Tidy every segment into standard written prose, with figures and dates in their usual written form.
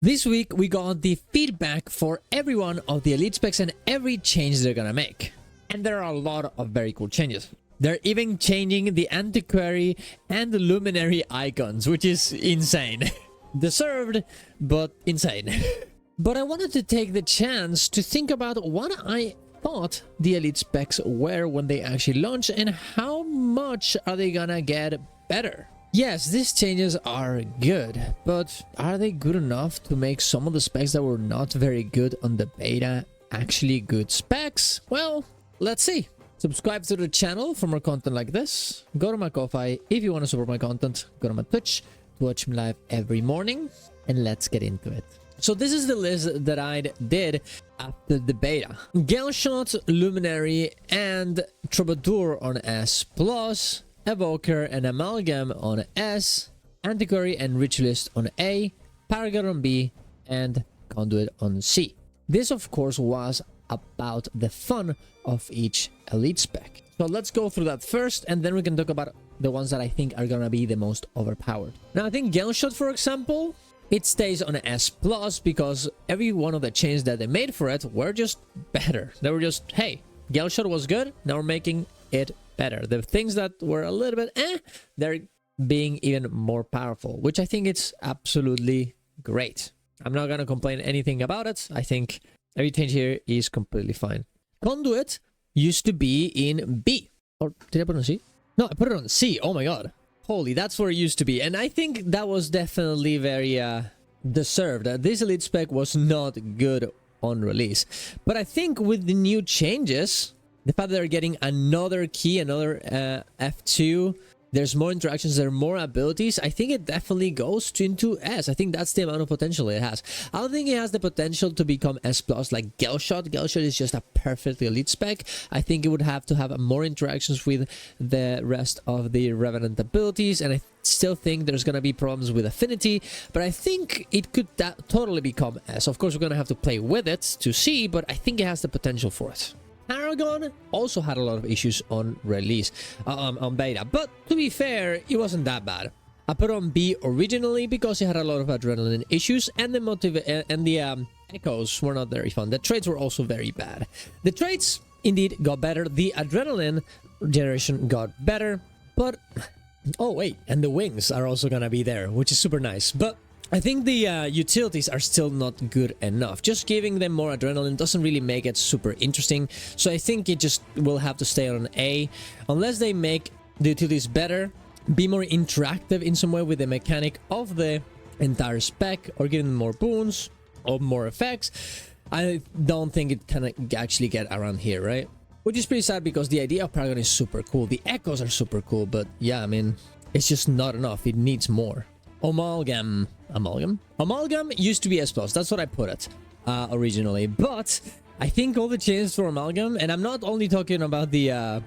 This week we got the feedback for every one of the elite specs and every change they're gonna make. And there are a lot of very cool changes. They're even changing the antiquary and the luminary icons, which is insane. Deserved, but insane. But I wanted to take the chance to think about what I thought the elite specs were when they actually launched and how much are they gonna get better. Yes, these changes are good, but are they good enough to make some of the specs that were not very good on the beta actually good specs? Well, let's see. Subscribe to the channel for more content like this. Go to my Ko-Fi if you want to support my content. Go to my Twitch to watch me live every morning, and let's get into it. So this is the list that I did after the beta. Gale-Shot, Luminary, and Troubadour on S+, Evoker and Amalgam on S, Antiquary and Ritualist on A, Paragon on B, and Conduit on C. This, of course, was about the fun of each elite spec. So let's go through that first, and then we can talk about the ones that I think are gonna be the most overpowered. Now, I think Gale-Shot, for example, it stays on S+, because every one of the changes that they made for it were just better. They were just, hey, Gale-Shot was good, now we're making it better. The things that were a little bit they're being even more powerful, which I think it's absolutely great. I'm not gonna complain anything about it. I think every change here is completely fine. Conduit used to be in B. Or did I put it on C? No, I put it on C. Oh my god. Holy, that's where it used to be. And I think that was definitely very deserved. This elite spec was not good on release. But I think with the new changes, the fact that they're getting another key, another F2, there's more interactions, there are more abilities, I think it definitely goes into S. I think that's the amount of potential it has. I don't think it has the potential to become S+ like Gale-Shot. Gale-Shot is just a perfect elite spec. I think it would have to have more interactions with the rest of the Revenant abilities, and I still think there's going to be problems with affinity, but I think it could totally become S. Of course, we're going to have to play with it to see, but I think it has the potential for it. Paragon also had a lot of issues on release, on beta, but to be fair, it wasn't that bad. I put on B originally because it had a lot of adrenaline issues, and the echoes were not very fun. The traits were also very bad. The traits indeed got better. The adrenaline generation got better, but oh wait, and the wings are also gonna be there, which is super nice. But I think the utilities are still not good enough. Just giving them more adrenaline doesn't really make it super interesting. So I think it just will have to stay on A. Unless they make the utilities better, be more interactive in some way with the mechanic of the entire spec, or give them more boons or more effects. I don't think it can actually get around here, right? Which is pretty sad because the idea of Paragon is super cool. The echoes are super cool, but yeah, I mean, it's just not enough. It needs more. Amalgam used to be S+. That's what I put it originally. But I think all the changes for Amalgam, and I'm not only talking about the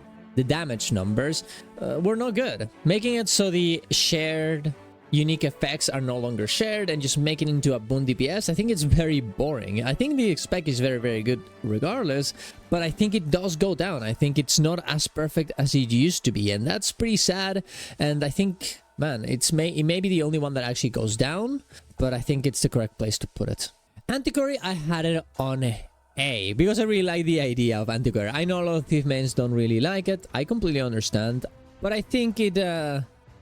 damage numbers, were not good. Making it so the shared unique effects are no longer shared and just making it into a boon DPS, I think it's very boring. I think the spec is very, very good regardless, but I think it does go down. I think it's not as perfect as it used to be, and that's pretty sad. And I think, man, it may be the only one that actually goes down, but I think it's the correct place to put it. Antiquary, I had it on A because I really like the idea of Antiquary. I know a lot of Thief mains don't really like it. I completely understand, but I think it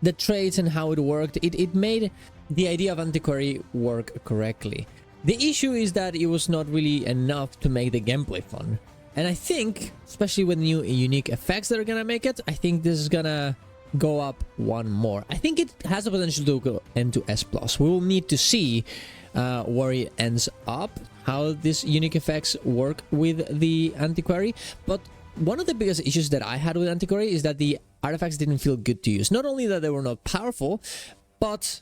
the traits and how it worked, it made the idea of Antiquary work correctly. The issue is that it was not really enough to make the gameplay fun. And I think, especially with new unique effects that are gonna make it, I think this is gonna go up one more. I think it has the potential to go into S+. We will need to see where it ends up, how these unique effects work with the Antiquary. But one of the biggest issues that I had with Antiquary is that the artifacts didn't feel good to use. Not only that they were not powerful, but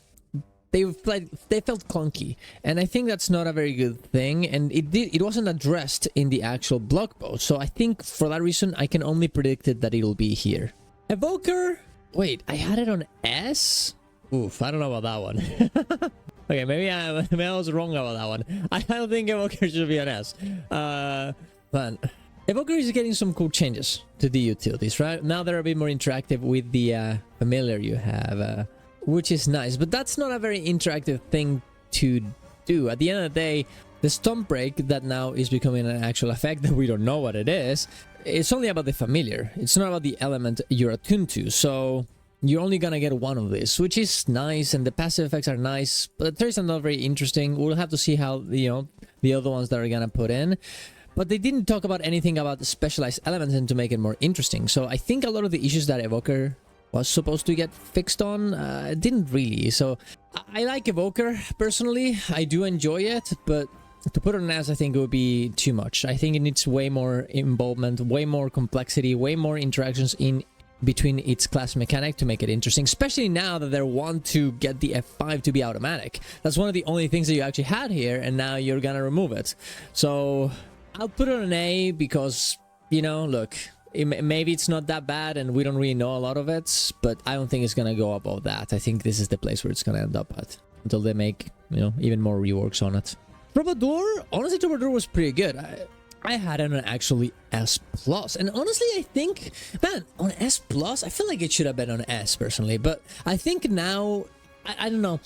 they felt clunky, and I think that's not a very good thing, and it wasn't addressed in the actual blog post. So I think for that reason I can only predict it that it'll be here. Evoker, wait, I had it on S? Oof, I don't know about that one. Okay, maybe I was wrong about that one. I don't think Evoker should be on S. Man, Evoker is getting some cool changes to the utilities, right? Now they're a bit more interactive with the familiar you have, which is nice, but that's not a very interactive thing to do. At the end of the day, the Stomp Break that now is becoming an actual effect that we don't know what it is, it's only about the familiar. It's not about the element you're attuned to. So you're only gonna get one of these, which is nice, and the passive effects are nice, but the traits are not very interesting. We'll have to see how, you know, the other ones that are gonna put in. But they didn't talk about anything about the specialized elements and to make it more interesting. So I think a lot of the issues that Evoker was supposed to get fixed on didn't really. So I like Evoker personally. I do enjoy it, but to put on S, I think it would be too much. I think it needs way more involvement, way more complexity, way more interactions in between its class mechanic to make it interesting, especially now that they want to get the F5 to be automatic. That's one of the only things that you actually had here, and now you're gonna remove it. So I'll put it on an A because, you know, look, maybe it's not that bad and we don't really know a lot of it, but I don't think it's gonna go above that. I think this is the place where it's gonna end up at until they make, you know, even more reworks on it. Troubadour, honestly, Troubadour was pretty good. I had it on actually S+, and honestly, I think, man, on S+, I feel like it should have been on S personally, but I think now, I don't know.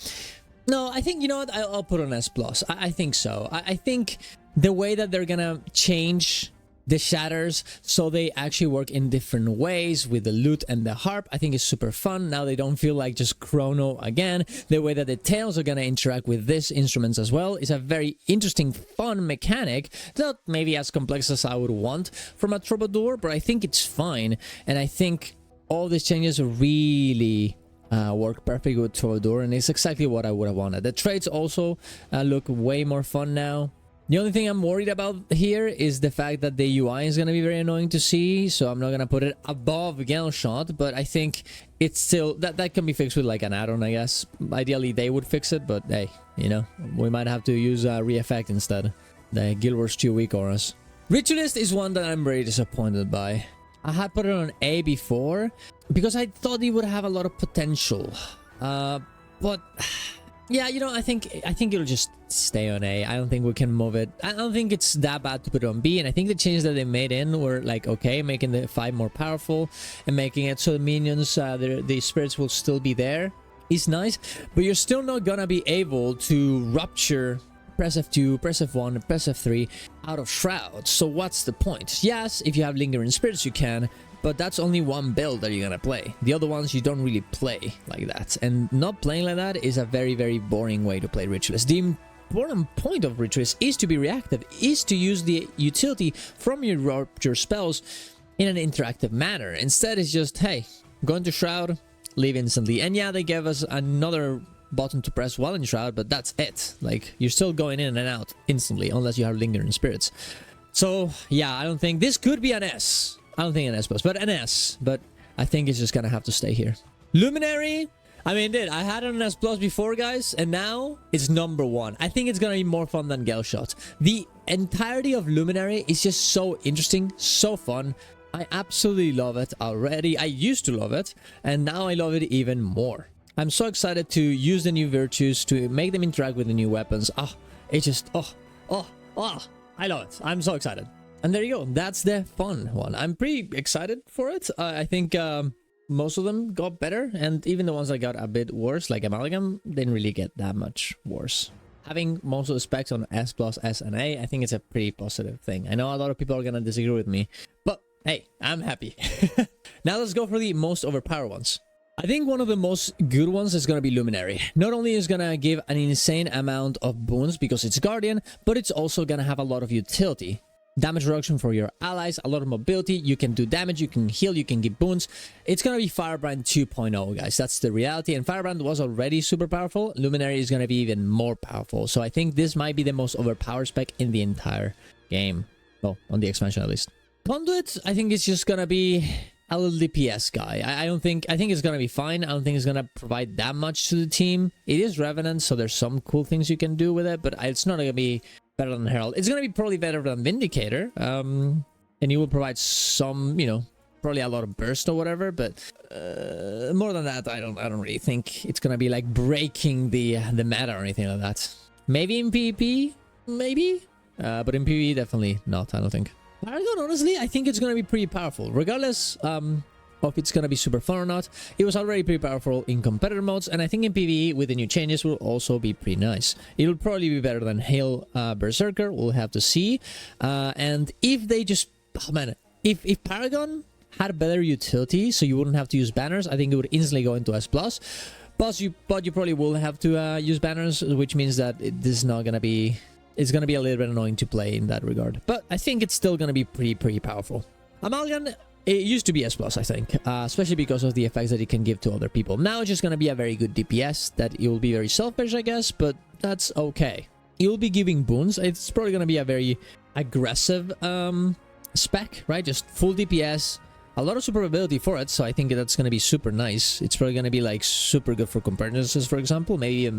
No, I think, you know what, I'll put on S+. I think so. I think the way that they're gonna change the shatters so they actually work in different ways with the lute and the harp, I think is super fun. Now they don't feel like just chrono again. The way that the tails are gonna interact with these instruments as well is a very interesting, fun mechanic. Not maybe as complex as I would want from a Troubadour, but I think it's fine. And I think all these changes really work perfectly with Troubadour, and it's exactly what I would have wanted. The traits also look way more fun now. The only thing I'm worried about here is the fact that the UI is going to be very annoying to see, so I'm not going to put it above Gale-Shot, but I think it's still, that can be fixed with like an add-on, I guess. Ideally, they would fix it, but hey, you know, we might have to use Re-Effect instead. The Guildwars 2 weak auras. Ritualist is one that I'm very disappointed by. I had put it on A before, because I thought it would have a lot of potential. But yeah, you know, I think it'll just stay on A. I don't think we can move it. I don't think it's that bad to put it on B, and I think the changes that they made in were like, okay, making the 5 more powerful and making it so the minions, the spirits will still be there is nice, but you're still not gonna be able to rupture press F2, press F1, press F3 out of Shroud. So what's the point? Yes, if you have Lingering Spirits you can, but that's only one build that you're gonna play. The other ones you don't really play like that, and not playing like that is a very, very boring way to play Ritualist. The important point of Ritualist is to be reactive, is to use the utility from your rupture spells in an interactive manner. Instead it's just, hey, go into Shroud, leave instantly. And yeah, they gave us another button to press while in Shroud, but that's it. Like, you're still going in and out instantly unless you have Lingering Spirits. So yeah, I don't think this could be an S. I don't think an S+, but an S. But I think it's just gonna have to stay here. Luminary, I mean, I had it on S+ before, guys, and now it's #1. I think it's gonna be more fun than Gale-Shot. The entirety of Luminary is just so interesting, so fun. I absolutely love it already. I used to love it, and now I love it even more. I'm so excited to use the new virtues, to make them interact with the new weapons. It just, I love it. I'm so excited. And there you go. That's the fun one. I'm pretty excited for it. I think most of them got better, and even the ones that got a bit worse, like Amalgam, didn't really get that much worse. Having most of the specs on S+, S, and A, I think it's a pretty positive thing. I know a lot of people are gonna disagree with me, but hey, I'm happy. Now let's go for the most overpowered ones. I think one of the most good ones is going to be Luminary. Not only is going to give an insane amount of boons because it's Guardian, but it's also going to have a lot of utility. Damage reduction for your allies, a lot of mobility, you can do damage, you can heal, you can give boons. It's going to be Firebrand 2.0, guys. That's the reality, and Firebrand was already super powerful. Luminary is going to be even more powerful, so I think this might be the most overpowered spec in the entire game. Well, on the expansion at least. Conduit, I think it's just going to be a little DPS guy. I think it's gonna be fine. I don't think it's gonna provide that much to the team. It is Revenant, so there's some cool things you can do with it, but it's not gonna be better than Herald. It's gonna be probably better than Vindicator, and you will provide some, you know, probably a lot of burst or whatever, but more than that, I don't really think it's gonna be like breaking the meta or anything like that. Maybe in PvP, maybe, but in PvE definitely not. I don't think. Paragon, honestly, I think it's going to be pretty powerful. Regardless of if it's gonna be super fun or not. It was already pretty powerful in competitor modes, and I think in PvE with the new changes will also be pretty nice. It'll probably be better than Hail Berserker. We'll have to see. And if they just, oh man, if Paragon had better utility, so you wouldn't have to use banners, I think it would instantly go into S+. But you probably will have to use banners, which means that this is not gonna be. It's gonna be a little bit annoying to play in that regard. But I think it's still gonna be pretty powerful. Amalgam, it used to be S+, I think, especially because of the effects that it can give to other people. Now it's just gonna be a very good DPS that it will be very selfish, I guess, but that's okay. It will be giving boons. It's probably gonna be a very aggressive spec, right? Just full DPS. A lot of survivability for it, so I think that's going to be super nice. It's probably going to be like super good for comparisons, for example. Maybe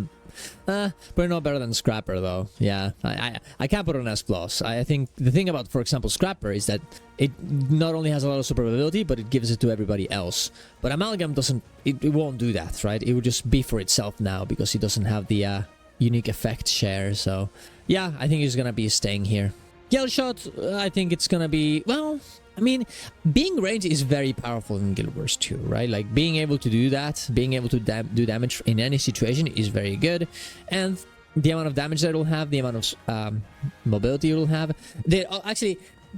probably not better than Scrapper though. Yeah, I can't put it on S+. I think the thing about, for example, Scrapper is that it not only has a lot of survivability, but it gives it to everybody else. But Amalgam doesn't, it won't do that, right? It would just be for itself now because it doesn't have the unique effect share. So yeah, I think it's going to be staying here. Yell Shot, I think it's going to be, well, I mean, being ranged is very powerful in Guild Wars 2, right? Like, being able to do that, being able to do damage in any situation is very good. And the amount of damage that it will have, the amount of mobility it will have. Actually,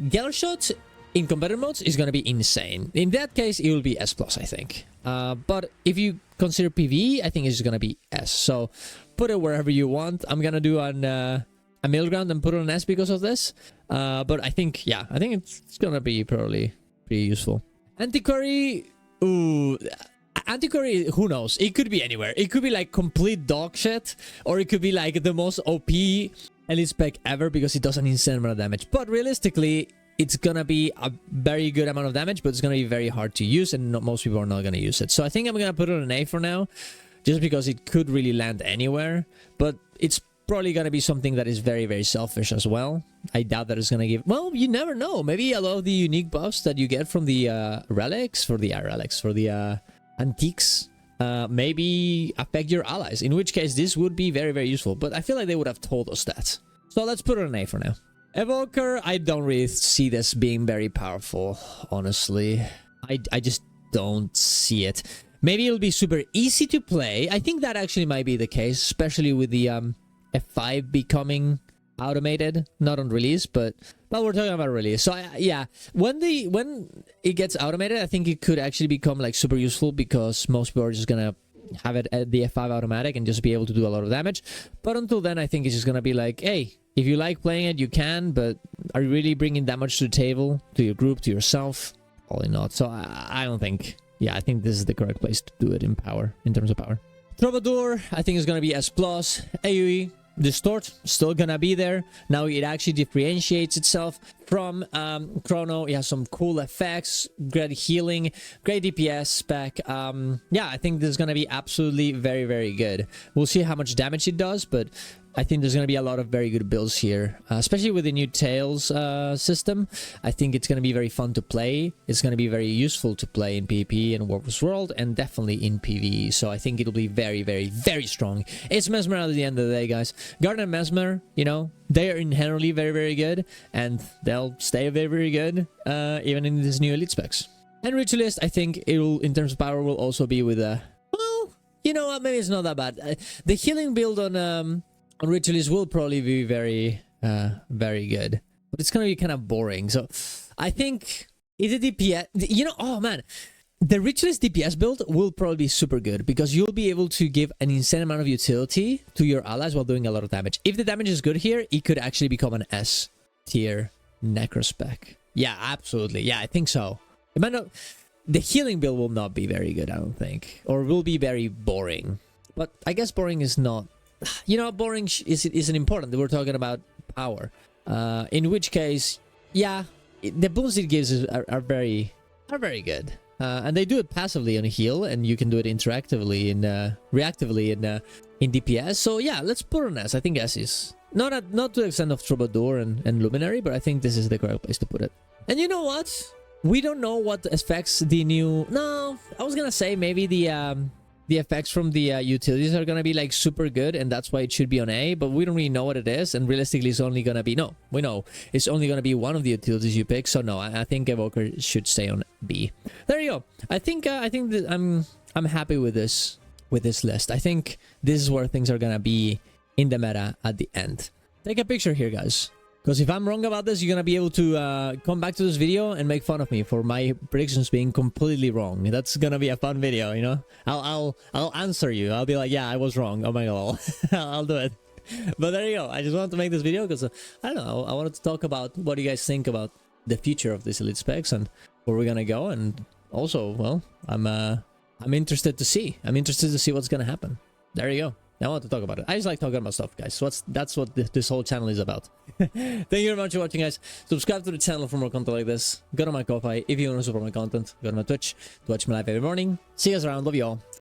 Yell Shot in competitive modes is going to be insane. In that case, it will be S+, I think. But if you consider PvE, I think it's going to be S. So, put it wherever you want. I'm going to do a middle ground and put it on S because of this. But I think, yeah, I think it's gonna be probably pretty useful. Antiquary, ooh, Antiquary, who knows? It could be anywhere. It could be like complete dog shit, or it could be like the most OP elite spec ever because it does an insane amount of damage. But realistically, it's gonna be a very good amount of damage, but it's gonna be very hard to use, and most people are not gonna use it. So I think I'm gonna put it on an A for now, just because it could really land anywhere. But it's probably gonna be something that is very selfish as well. I doubt that it's gonna give, well, you never know, maybe a lot of the unique buffs that you get from the relics, for the antiques, maybe affect your allies, in which case this would be very useful. But I feel like they would have told us that. So let's put it on A for now. Evoker, I don't really see this being very powerful, honestly. I just don't see it. Maybe it'll be super easy to play. I think that actually might be the case, especially with the F5 becoming automated, not on release, but we're talking about release. So yeah, when it gets automated, I think it could actually become like super useful because most people are just gonna have it at the F5 automatic and just be able to do a lot of damage. But until then, I think it's just gonna be like, hey, if you like playing it, you can, but are you really bringing damage to the table, to your group, to yourself? Probably not. So I don't think, yeah, I think this is the correct place to do it in power, in terms of power. Troubadour, I think it's gonna be S+. AoE, Distort, still gonna be there. Now it actually differentiates itself from Chrono. It has some cool effects, great healing, great DPS spec. Yeah, I think this is gonna be absolutely very good. We'll see how much damage it does, but I think there's going to be a lot of very good builds here, especially with the new Tails system. I think it's going to be very fun to play. It's going to be very useful to play in PvP and Warcraft World, and definitely in PvE. So I think it'll be very strong. It's Mesmer at the end of the day, guys. Garden and Mesmer, you know, they are inherently very good, and they'll stay very good, even in these new elite specs. And Ritualist, I think it'll, in terms of power, will also be with a, well, you know what, maybe it's not that bad. The healing build on Ritualist will probably be very good, but it's gonna be kind of boring. So I think is it DPS, you know, oh man, the Ritualist DPS build will probably be super good because you'll be able to give an insane amount of utility to your allies while doing a lot of damage. If the damage is good here, it could actually become an S tier necrospec. Yeah, absolutely. Yeah, I think so. It might not, the healing build will not be very good, I don't think, or will be very boring. But I guess boring is not, you know, boring isn't important. We're talking about power. In which case, yeah, the boosts it gives are very good. And they do it passively on heal, and you can do it interactively and reactively in DPS. So yeah, let's put on S. I think S is not to the extent of Troubadour and Luminary, but I think this is the correct place to put it. And you know what? We don't know what affects the new. No, I was gonna say maybe the the effects from the utilities are gonna be like super good, and that's why it should be on A, but we don't really know what it is, and realistically it's only gonna be, no, we know it's only gonna be one of the utilities you pick, so no, I think Evoker should stay on B. There you go. I think that I'm happy with this list. I think this is where things are gonna be in the meta at the end. Take a picture here, guys. Because if I'm wrong about this, you're gonna be able to come back to this video and make fun of me for my predictions being completely wrong. That's gonna be a fun video, you know. I'll answer you. I'll be like, yeah, I was wrong. Oh my god, I'll do it. But there you go. I just wanted to make this video because I don't know. I wanted to talk about what do you guys think about the future of these elite specs and where we're gonna go. And also, well, I'm interested to see. I'm interested to see what's gonna happen. There you go. I want to talk about it. I just like talking about stuff, guys. So that's what this whole channel is about. Thank you very much for watching, guys. Subscribe to the channel for more content like this. Go to my Ko-Fi if you want to support my content. Go to my Twitch to watch me live every morning. See you guys around. Love you all.